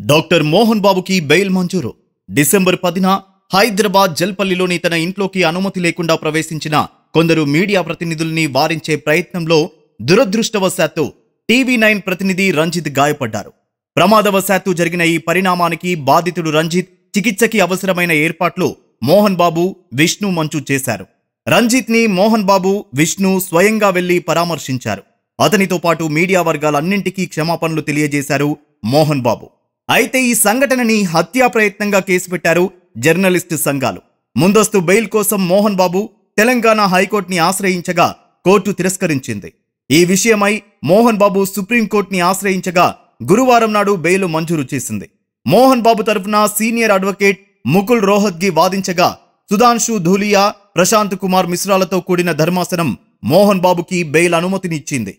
Doctor Mohan బాబుకి bail మంజూరు. December 10న Hyderabad జల్పల్లిలోని తన ఇంట్లోకి అనుమతి లేకుండా ప్రవేశించిన కొందరు మీడియా ప్రతినిధుల్ని వారించే ప్రయత్నంలో దురదృష్టవశాత్తు టీవీ9 ప్రతినిధి రంజిత్ గాయపడ్డారు. ప్రమాదవశాత్తు జరిగిన ఈ పరిణామానికి బాధితుడు రంజిత్ చికిత్సకి అవసరమైన ఏర్పాట్లు మోహన్ బాబు, విష్ణు మంచు చేశారు. రంజిత్ ని మోహన్ బాబు, విష్ణు స్వయంగా వెళ్లి పరామర్శించారు. అతనితో పాటు మీడియా వర్గాలన్నింటికీ క్షమాపణలు తెలియజేశారు మోహన్ బాబు. అయితే ఈ సంఘటనని హత్యా ప్రయత్నంగా కేసు పెట్టారు జర్నలిస్టు సంఘాలు. ముందస్తు బెయిల్ కోసం మోహన్ బాబు తెలంగాణ హైకోర్టుని ఆశ్రయించగా కోర్టు తిరస్కరించింది. ఈ విషయమై మోహన్ బాబు సుప్రీంకోర్టుని ఆశ్రయించగా గురువారం నాడు బెయిల్ మంజూరు చేసింది. మోహన్ బాబు తరఫున సీనియర్ అడ్వకేట్ ముకుల్ రోహత్గి వాదించగా సుధాంశు ధూలియా, ప్రశాంత్ కుమార్ మిశ్రాలతో కూడిన ధర్మాసనం మోహన్ బాబుకి బెయిల్ అనుమతినిచ్చింది.